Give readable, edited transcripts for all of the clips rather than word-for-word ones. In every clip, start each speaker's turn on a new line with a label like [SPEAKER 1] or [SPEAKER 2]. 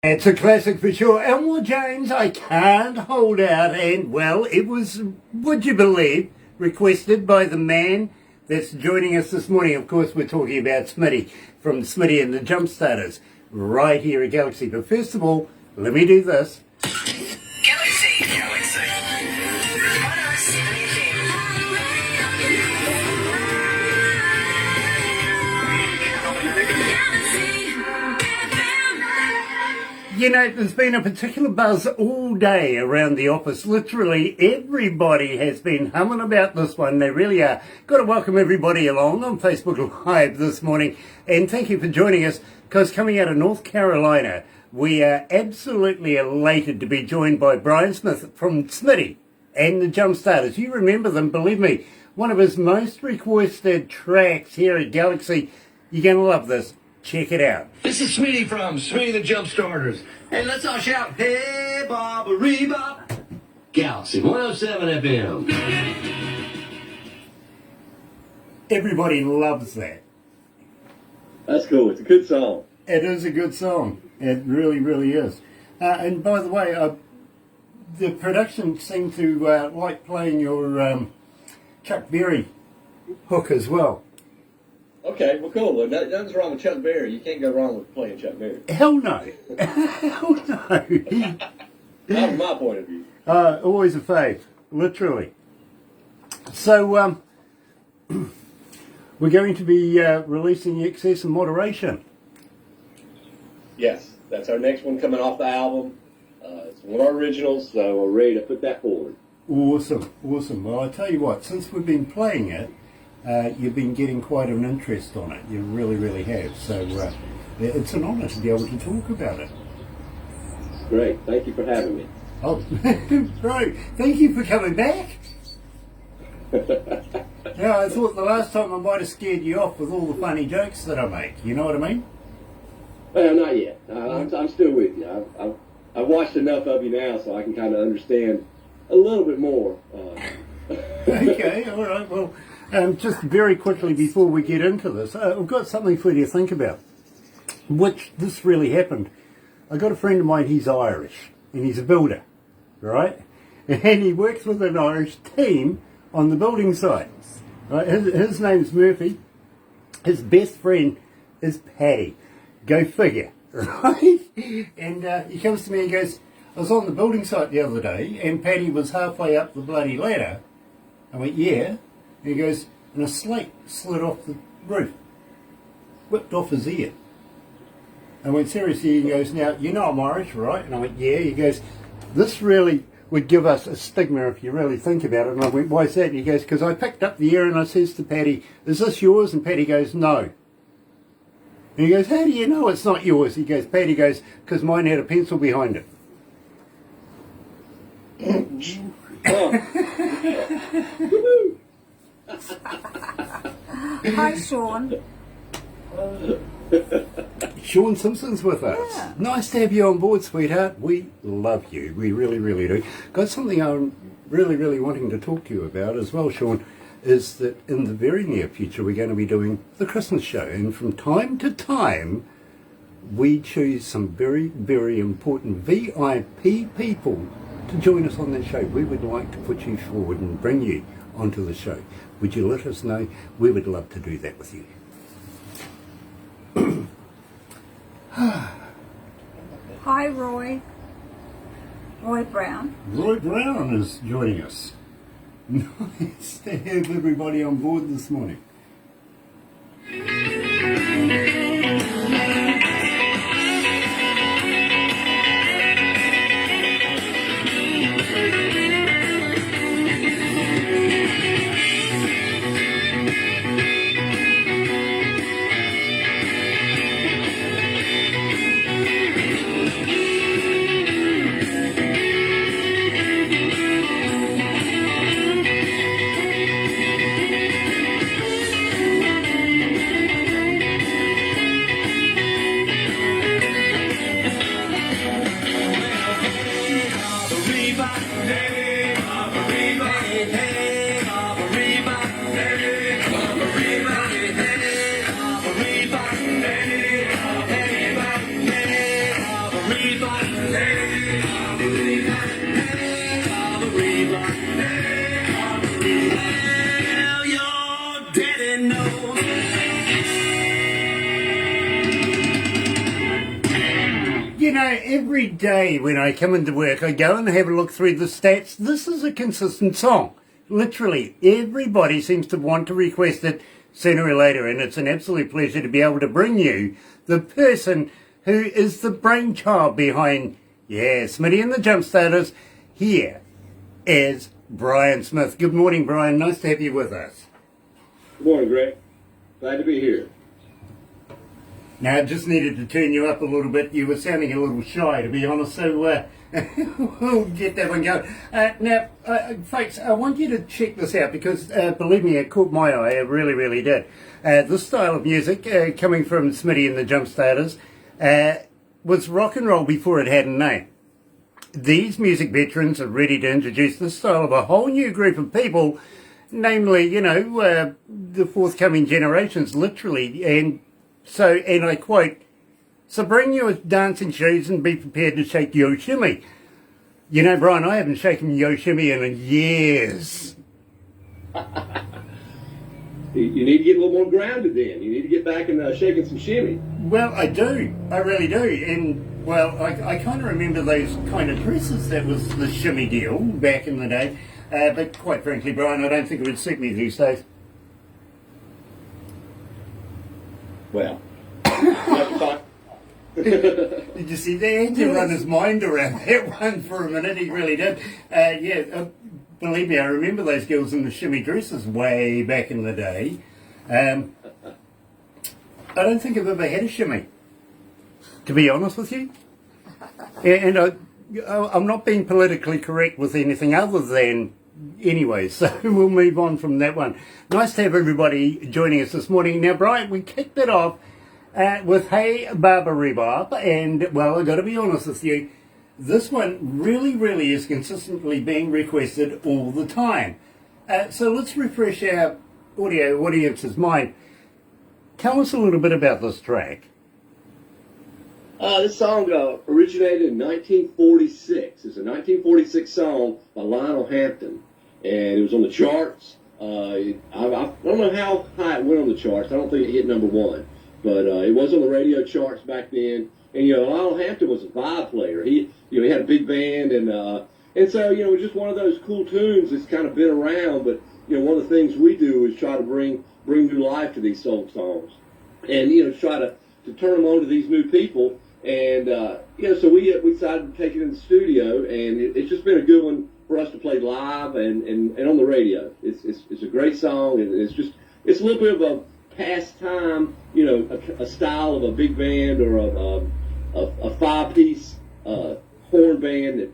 [SPEAKER 1] It's a classic for sure. Elmore James, I can't hold out. And, well, it was, would you believe, requested by the man that's joining us this morning. Of course, we're talking about Smitty from Smitty and the Jumpstarters right here at Galaxy. But first of all, let me do this.
[SPEAKER 2] Galaxy. 107
[SPEAKER 1] You know, there's been a particular buzz all day around the office. Literally everybody has been humming about this one. They really are. Got to welcome everybody along on Facebook Live this morning. And thank you for joining us, because coming out of North Carolina, we are absolutely elated to be joined by Brian Smith from Smitty and the Jumpstarters. You remember them, believe me. One of his most requested tracks here at Galaxy. You're going to love this. Check it out.
[SPEAKER 3] This is Smitty from Smitty The Jumpstarters. And let's all shout, hey, Bob-a-ree-bop. Galaxy 107 FM.
[SPEAKER 1] Everybody loves that.
[SPEAKER 4] That's cool. It's a good song.
[SPEAKER 1] It is a good song. It really, really is. And by the way, the production seemed to like playing your Chuck Berry hook as well.
[SPEAKER 4] Okay, well, cool. Well, nothing's wrong with Chuck Berry. You can't go wrong with playing Chuck Berry.
[SPEAKER 1] Hell no. Hell no.
[SPEAKER 4] That was my point of view.
[SPEAKER 1] Always a fave, literally. So, we're going to be releasing Excess and Moderation.
[SPEAKER 4] Yes, that's our next one coming off the album. It's one of our originals, so we're ready to put that forward.
[SPEAKER 1] Awesome, awesome. Well, I tell you what, since we've been playing it, you've been getting quite an interest on it. You really, really have. So it's an honour to be able to talk about it.
[SPEAKER 4] Great. Thank you for having me.
[SPEAKER 1] Oh, bro, thank you for coming back. Yeah, I thought the last time I might have scared you off with all the funny jokes that I make. You know what I mean?
[SPEAKER 4] Well, not yet. I'm still with you. I've watched enough of you now so I can kind of understand a little bit more.
[SPEAKER 1] Okay, all right. Well, just very quickly before we get into this, I've got something for you to think about. Which this really happened. I got a friend of mine, he's Irish, and he's a builder, right? And he works with an Irish team on the building site. Right? His name's Murphy. His best friend is Paddy. Go figure, right? And he comes to me and goes, I was on the building site the other day, and Paddy was halfway up the bloody ladder. I went, yeah. And he goes, and a slate slid off the roof, whipped off his ear. I went, seriously? He goes, now, you know I'm Irish, right? And I went, yeah. He goes, this really would give us a stigma if you really think about it. And I went, why is that? And he goes, because I picked up the ear and I says to Paddy, is this yours? And Paddy goes, no. And he goes, how do you know it's not yours? He goes, Paddy goes, because mine had a pencil behind it.
[SPEAKER 5] Hi, Sean.
[SPEAKER 1] Sean Simpson's with us.
[SPEAKER 5] Yeah.
[SPEAKER 1] Nice to have you on board, sweetheart. We love you. We really, really do. Got something I'm really, really wanting to talk to you about as well, Sean, is that in the very near future we're going to be doing the Christmas show. And from time to time we choose some very, very important VIP people to join us on that show. We would like to put you forward and bring you onto the show. Would you let us know? We would love to do that with you.
[SPEAKER 5] Hi, Roy. Roy Brown.
[SPEAKER 1] Roy Brown is joining us. Nice to have everybody on board this morning. You know, every day when I come into work, I go and have a look through the stats. This is a consistent song. Literally, everybody seems to want to request it sooner or later, and it's an absolute pleasure to be able to bring you the person who is the brainchild behind, Smitty and the Jumpstarters. Here is Brian Smith. Good morning, Brian. Nice to have you with us.
[SPEAKER 4] Good morning, Greg. Glad to be here.
[SPEAKER 1] Now, I just needed to turn you up a little bit. You were sounding a little shy, to be honest, so we'll get that one going. Now, folks, I want you to check this out because, believe me, it caught my eye. It really, really did. This style of music, coming from Smitty and the Jumpstarters, was rock and roll before it had a name. These music veterans are ready to introduce this style of a whole new group of people, namely, the forthcoming generations, literally, and I quote, "So bring your dancing shoes and be prepared to shake your shimmy." You know, Brian, I haven't shaken your shimmy in years.
[SPEAKER 4] You need to get a little more grounded then. You need to get back and shaking some shimmy.
[SPEAKER 1] Well, I do. I really do. And, well, I kind of remember those kind of dresses. That was the shimmy deal back in the day. But quite frankly, Brian, I don't think it would suit me these days.
[SPEAKER 4] Well, have to talk.
[SPEAKER 1] Did you see that? He had to run his mind around that one for a minute. He really did. Believe me, I remember those girls in the shimmy dresses way back in the day. I don't think I've ever had a shimmy, to be honest with you. And I'm not being politically correct with anything other than anyway, so we'll move on from that one. Nice to have everybody joining us this morning. Now, Brian, we kicked it off with Hey Baba Rebop, and, well, I've got to be honest with you, this one really, really is consistently being requested all the time. So let's refresh our audio audience's mind. Tell us a little bit about this track.
[SPEAKER 4] This song originated in 1946. It's a 1946 song by Lionel Hampton, and it was on the charts. I don't know how high it went on the charts. I don't think it hit number one, but it was on the radio charts back then. And Lionel Hampton was a vibe player. He had a big band, and so it was just one of those cool tunes that's kind of been around. But one of the things we do is try to bring new life to these soul songs, and try to turn them on to these new people. And so we decided to take it in the studio, and it's just been a good one for us to play live and on the radio. It's a great song, and it's a little bit of a pastime, a style of a big band or a five-piece horn band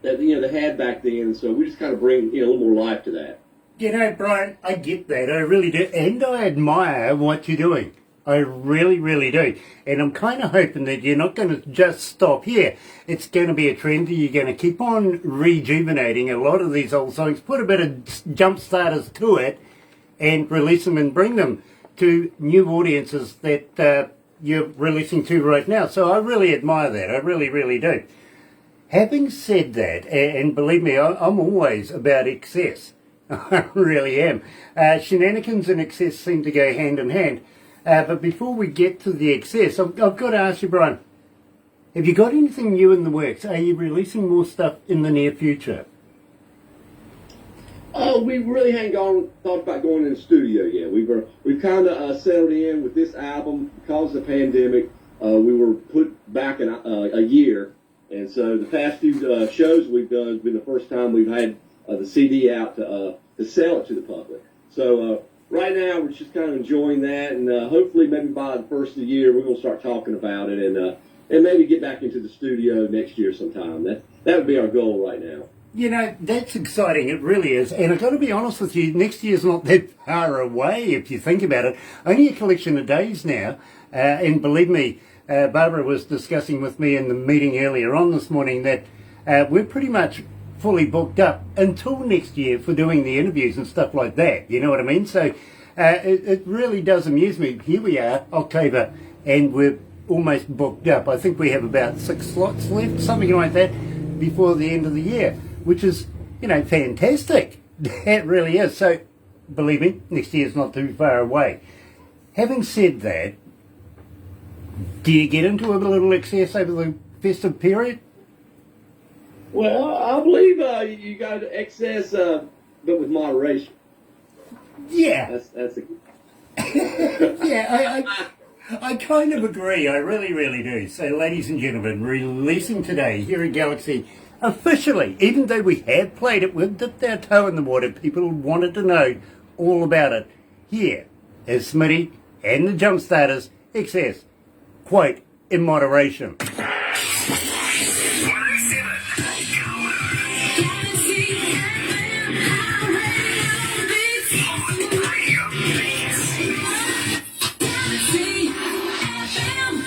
[SPEAKER 4] that they had back then. And so we just kind of bring a little more life to that.
[SPEAKER 1] Brian, I get that. I really do, and I admire what you're doing. I really, really do. And I'm kind of hoping that you're not going to just stop here. It's going to be a trend that you're going to keep on rejuvenating a lot of these old songs, put a bit of jump starters to it, and release them and bring them to new audiences that you're releasing to right now. So I really admire that. I really, really do. Having said that, and believe me, I'm always about excess. I really am. Shenanigans and excess seem to go hand in hand. But before we get to the excess, I've got to ask you, Brian, have you got anything new in the works? Are you releasing more stuff in the near future?
[SPEAKER 4] We really hadn't thought about going in the studio yet. We've kind of settled in with this album because of the pandemic. We were put back in a year, and so the past few shows we've done has been the first time we've had the CD out to sell it to the public. So right now we're just kind of enjoying that, and hopefully maybe by the first of the year we're going to start talking about it and maybe get back into the studio next year sometime. That would be our goal right now.
[SPEAKER 1] That's exciting. It really is. And I've got to be honest with you, next year's not that far away if you think about it. Only a collection of days now. And believe me, Barbara was discussing with me in the meeting earlier on this morning that we're pretty much fully booked up until next year for doing the interviews and stuff like that. You know what I mean? So it really does amuse me. Here we are, October, and we're almost booked up. I think we have about 6 slots left, something like that, before the end of the year, which is, fantastic. It really is. So, believe me, next year's not too far away. Having said that, Do you get into a little excess over the festive period?
[SPEAKER 4] Well, I believe you got to excess, but with moderation.
[SPEAKER 1] Yeah.
[SPEAKER 4] That's a
[SPEAKER 1] Yeah, I kind of agree. I really, really do. So, ladies and gentlemen, releasing today here at Galaxy, officially, even though we have played it, we've dipped our toe in the water, people wanted to know all about it. Here is Smitty and the Jumpstarters, excess, quote, in moderation.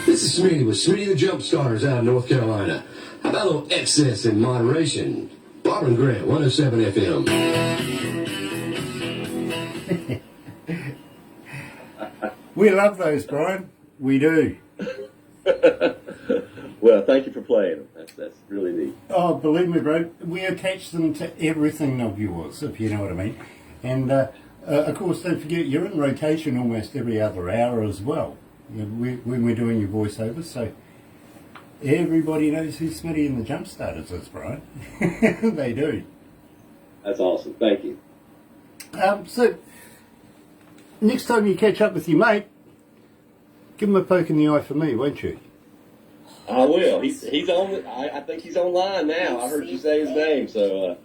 [SPEAKER 3] This is Smitty with Smitty The Jumpstarters out of North Carolina. How about a little excess in moderation? Barbara and Grant, 107 FM.
[SPEAKER 1] We love those, Brian. We do.
[SPEAKER 4] Well, thank you for playing them. That's really neat.
[SPEAKER 1] Oh, believe me, bro, we attach them to everything of yours, if you know what I mean. And, of course, don't forget, you're in rotation almost every other hour as well, you know, when we're doing your voiceovers, so everybody knows who Smitty and the Jumpstarters is, Brian. They do.
[SPEAKER 4] That's awesome. Thank you.
[SPEAKER 1] So, next time you catch up with your mate, give him a poke in the eye for me, won't you?
[SPEAKER 4] I will. He's on. I think he's online now. I heard you say his name, so.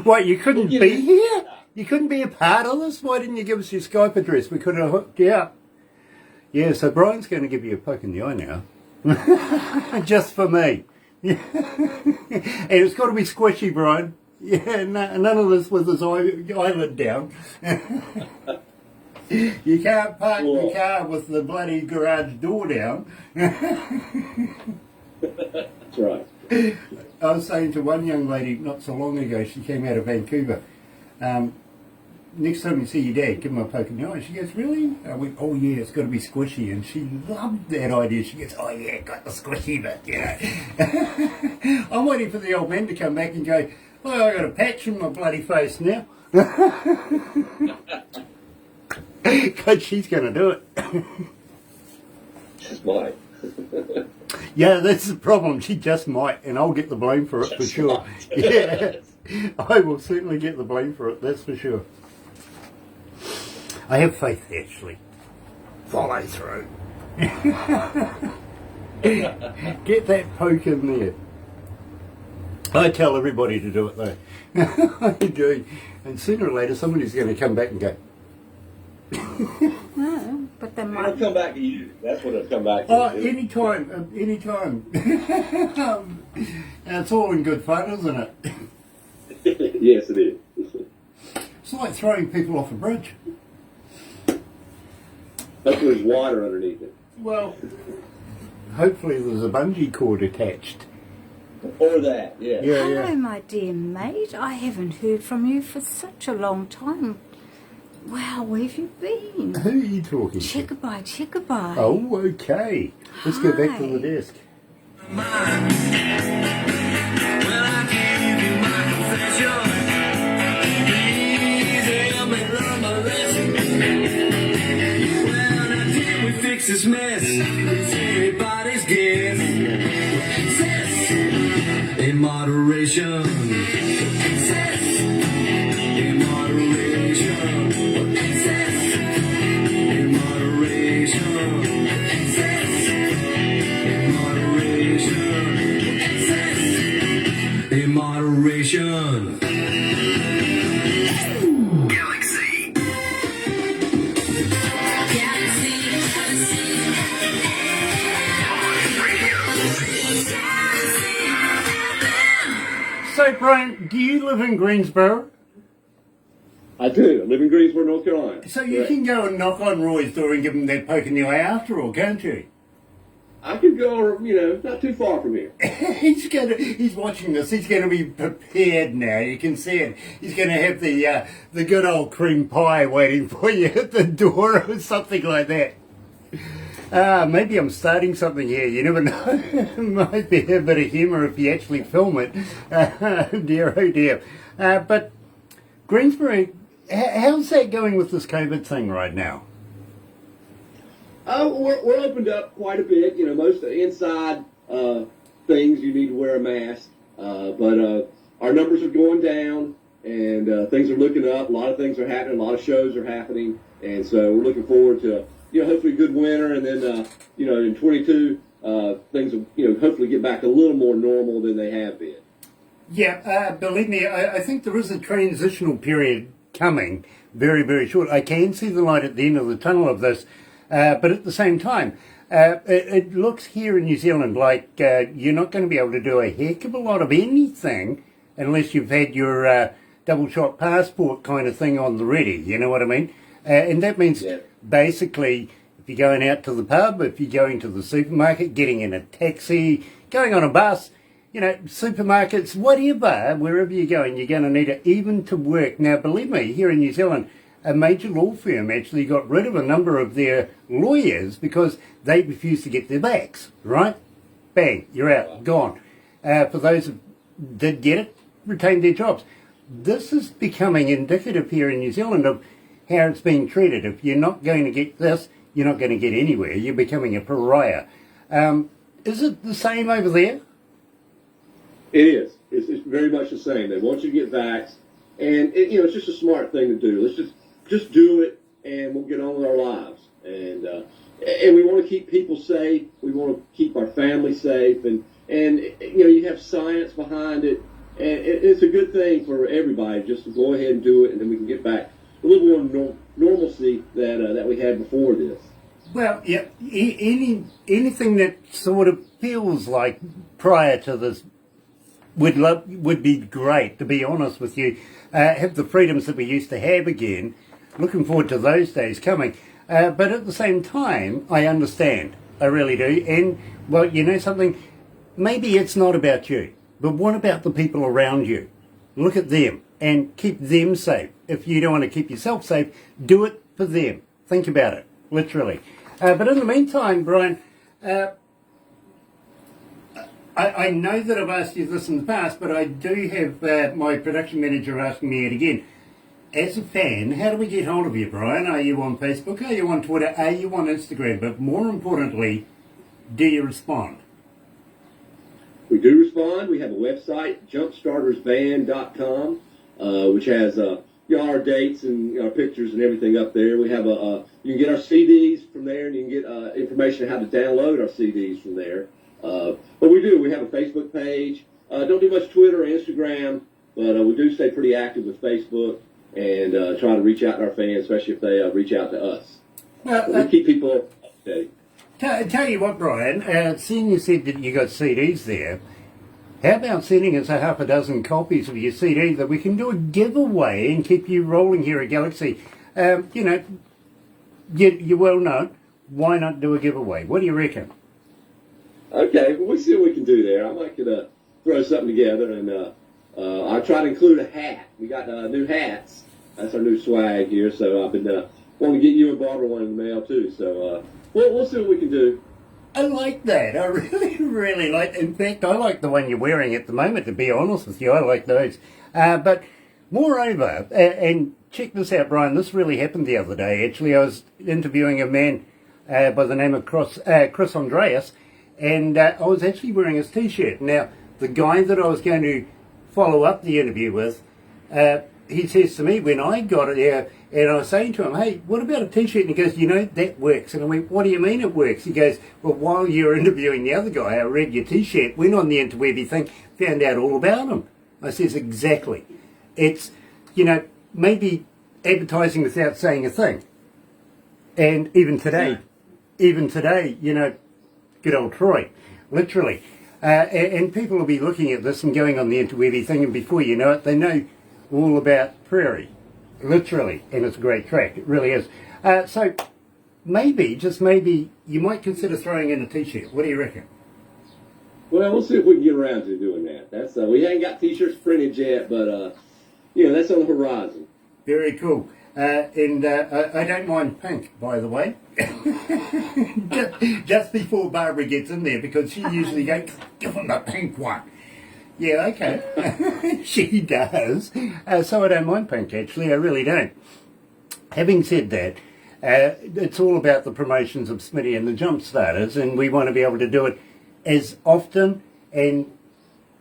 [SPEAKER 1] What, you couldn't be here? You couldn't be a part of this? Why didn't you give us your Skype address? We could have hooked you up. Yeah, so Brian's going to give you a poke in the eye now. Just for me. And it's got to be squishy, Brian. Yeah, none of this with his eyelid down. You can't park the car with the bloody garage door down.
[SPEAKER 4] That's right.
[SPEAKER 1] I was saying to one young lady not so long ago, she came out of Vancouver. Next time you see your dad, give him a poke in the eye. She goes, really? I went, oh yeah, it's got to be squishy. And she loved that idea. She goes, oh yeah, got the squishy bit, you know. I'm waiting for the old man to come back and go, oh, I got a patch in my bloody face now. Because she's going to do it.
[SPEAKER 4] Just might.
[SPEAKER 1] Yeah, that's the problem. She just might, and I'll get the blame for it for sure. Yeah, I will certainly get the blame for it, that's for sure. I have faith, Ashley. Follow through. Get that poke in there. I tell everybody to do it though. I do. And sooner or later somebody's going to come back and go,
[SPEAKER 5] No, but they
[SPEAKER 4] It'll
[SPEAKER 5] might.
[SPEAKER 4] come back to you. That's what it'll come back to.
[SPEAKER 1] oh, anytime, anytime. It's all in good fun, isn't it?
[SPEAKER 4] Yes, it is.
[SPEAKER 1] It's like throwing people off a bridge.
[SPEAKER 4] Hopefully there's water underneath it.
[SPEAKER 1] Well, hopefully there's a bungee cord attached.
[SPEAKER 4] Or that, yeah.
[SPEAKER 1] Yeah,
[SPEAKER 5] Hello,
[SPEAKER 1] yeah.
[SPEAKER 5] my dear mate. I haven't heard from you for such a long time. Wow, where have you been?
[SPEAKER 1] Who are you talking to?
[SPEAKER 5] Chickaby, chickaby.
[SPEAKER 1] Oh, okay. Let's go back to the desk.
[SPEAKER 3] This mess, it's everybody's guess. Excess in moderation. Excess in moderation. Excess in moderation. Excess in moderation. Excess in moderation.
[SPEAKER 1] So, Brian, do you live in Greensboro?
[SPEAKER 4] I do. I live in Greensboro, North Carolina.
[SPEAKER 1] So you
[SPEAKER 4] Correct.
[SPEAKER 1] can go and knock on Roy's door and give him that poke in the eye after all, can't you?
[SPEAKER 4] I could go, not too far from here.
[SPEAKER 1] He's watching this. He's gonna be prepared now. You can see it. He's gonna have the good old cream pie waiting for you at the door or something like that. Maybe I'm starting something here. You never know. Might be a bit of humour if you actually film it. Oh dear. But Greensboro, how's that going with this COVID thing right now?
[SPEAKER 4] We're opened up quite a bit. You know, most inside things you need to wear a mask, but our numbers are going down, and things are looking up. A lot of things are happening. A lot of shows are happening, and so we're looking forward to hopefully a good winter, and then in 22 things will hopefully get back a little more normal than they have been.
[SPEAKER 1] Yeah, believe me, I think there is a transitional period coming very, very short. I can see the light at the end of the tunnel of this, but at the same time, it looks here in New Zealand like you're not going to be able to do a heck of a lot of anything unless you've had your double-shot passport kind of thing on the ready, you know what I mean? And that means basically if you're going out to the pub, if you're going to the supermarket, getting in a taxi, going on a bus, supermarkets, whatever, wherever you're going to need it even to work. Now, believe me, here in New Zealand, a major law firm actually got rid of a number of their lawyers because they refused to get their backs, right? Bang, you're out, gone. For those who did get it, retained their jobs. This is becoming indicative here in New Zealand of how it's being treated. If you're not going to get this, you're not going to get anywhere. You're becoming a pariah. Is it the same over there?
[SPEAKER 4] It is. It's very much the same. They want you to get vaxxed, and it's just a smart thing to do. Let's just do it, and we'll get on with our lives. And we want to keep people safe. We want to keep our family safe, and you have science behind it, and it's a good thing for everybody just to go ahead and do it, and then we can get back a little more normalcy that we had before this.
[SPEAKER 1] Well, yeah, anything that sort of feels like prior to this would be great, to be honest with you. Have the freedoms that we used to have again. Looking forward to those days coming. But at the same time, I understand. I really do. And, well, you know something? Maybe it's not about you. But what about the people around you? Look at them and keep them safe. If you don't want to keep yourself safe, do it for them. Think about it, literally. But in the meantime, Brian, I know that I've asked you this in the past, but I do have my production manager asking me it again. As a fan, how do we get hold of you, Brian? Are you on Facebook? Are you on Twitter? Are you on Instagram? But more importantly, do you respond?
[SPEAKER 4] We do respond. We have a website, jumpstartersband.com, which has our dates and our pictures and everything up there. We have you can get our CDs from there, and you can get information on how to download our CDs from there. But we have a Facebook page. Don't do much Twitter or Instagram, but we do stay pretty active with Facebook and try to reach out to our fans, especially if they reach out to us. We keep people updated.
[SPEAKER 1] Tell you what, Brian, seeing you said that you got CDs there, how about sending us a half a dozen copies of your CD that we can do a giveaway and keep you rolling here at Galaxy? You're well known. Why not do a giveaway? What do you reckon?
[SPEAKER 4] Okay, well, we'll see what we can do there. I might could throw something together, and I'll try to include a hat. We got new hats. That's our new swag here, so I've been wanting to get you and Barbara one in the mail, too. So we'll see what we can do.
[SPEAKER 1] I like that. I really, really like it. In fact, I like the one you're wearing at the moment, to be honest with you. I like those. But moreover, and check this out, Brian, this really happened the other day. Actually, I was interviewing a man by the name of Chris Andreas, and I was actually wearing his T-shirt. Now, the guy that I was going to follow up the interview with, he says to me when I got it there, and I was saying to him, hey, what about a T-shirt? And he goes, that works. And I went, what do you mean it works? He goes, well, while you were interviewing the other guy, I read your T-shirt, went on the interwebby thing, found out all about him. I says, exactly. It's, maybe advertising without saying a thing. And even today, good old Troy, literally. And people will be looking at this and going on the interwebby thing, and before you know it, they know all about Prairie, literally, and it's a great track. It really is. So maybe, just maybe, you might consider throwing in a T-shirt. What do you reckon?
[SPEAKER 4] Well, we'll see if we can get around to doing that. That's we ain't got T-shirts printed yet, but that's on the horizon.
[SPEAKER 1] Very cool. And I don't mind pink, by the way. just before Barbara gets in there, because she usually goes, give him the pink one. Yeah, okay. She does. So I don't mind pink, actually. I really don't. Having said that, It's all about the promotions of Smitty and the Jumpstarters, and we want to be able to do it as often and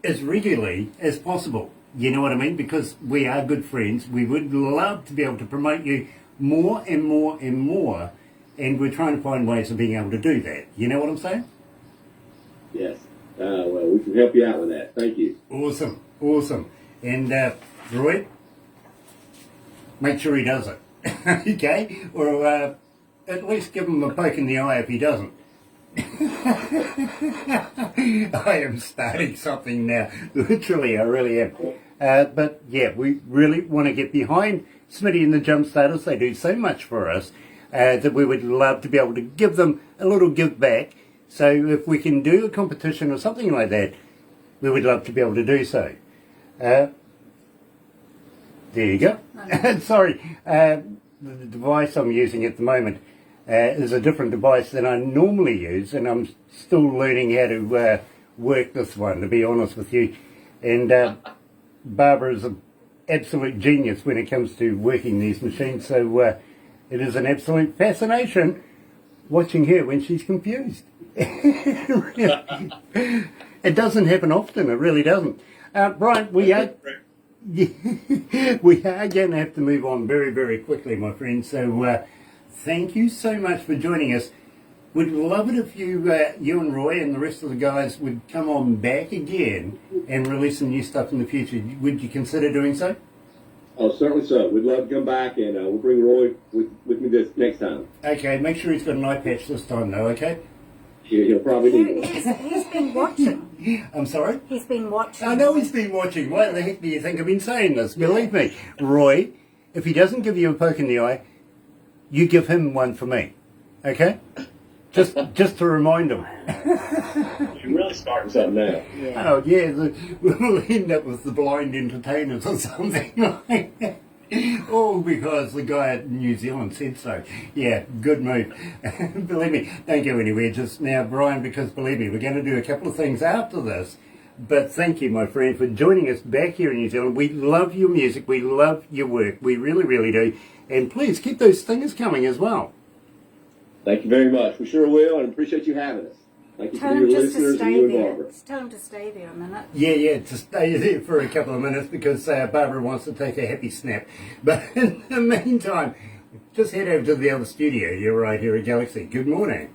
[SPEAKER 1] as regularly as possible. You know what I mean? Because we are good friends. We would love to be able to promote you more and more and more, and we're trying to find ways of being able to do that. You know what I'm saying?
[SPEAKER 4] Yes. Well, we can help you out with that. Thank you.
[SPEAKER 1] Awesome, awesome. And Roy, make sure he does it, okay? Or at least give him a poke in the eye if he doesn't. I am starting something now. Literally, I really am. But yeah, we really want to get behind Smitty and the Jumpstarters. They do so much for us that we would love to be able to give them a little give back. So if we can do a competition or something like that, we would love to be able to do so. There you go. Sorry, the device I'm using at the moment is a different device than I normally use, and I'm still learning how to work this one, to be honest with you. And Barbara is an absolute genius when it comes to working these machines, so it is an absolute fascination watching her when she's confused. It doesn't happen often, it really doesn't. Brian, we are going to have to move on very, very quickly, my friend, so thank you so much for joining us. We'd love it if you and Roy and the rest of the guys would come on back again and release some new stuff in the future. Would you consider doing so?
[SPEAKER 4] Oh, certainly so. We'd love to come back, and we'll bring Roy with me this next time.
[SPEAKER 1] Okay, make sure he's got an eye patch this time, though, okay?
[SPEAKER 4] Yeah, he'll probably need one.
[SPEAKER 5] He's been watching.
[SPEAKER 1] I'm sorry?
[SPEAKER 5] He's been watching.
[SPEAKER 1] I know he's been watching. Why the heck do you think I've been saying this? Believe me, Roy, if he doesn't give you a poke in the eye, you give him one for me, okay? Just to remind him.
[SPEAKER 4] You're really starting something now.
[SPEAKER 5] Yeah.
[SPEAKER 1] Oh, yeah, we'll end up with the blind entertainers or something like that. All because the guy at New Zealand said so. Yeah, good move. Believe me, don't go anywhere just now, Brian, because believe me, we're going to do a couple of things after this. But thank you, my friend, for joining us back here in New Zealand. We love your music. We love your work. We really, really do. And please keep those stingers coming as well.
[SPEAKER 4] Thank you very much. We sure will, and appreciate you having us. Thank you
[SPEAKER 5] Tell
[SPEAKER 4] for
[SPEAKER 5] him
[SPEAKER 4] your
[SPEAKER 5] just to
[SPEAKER 4] listeners and
[SPEAKER 5] stay
[SPEAKER 4] you and
[SPEAKER 5] there.
[SPEAKER 4] Barbara.
[SPEAKER 5] Just tell him to stay there a minute.
[SPEAKER 1] Yeah, to stay there for a couple of minutes because Barbara wants to take a happy snap. But in the meantime, just head over to the other studio. You're right here at Galaxy. Good morning.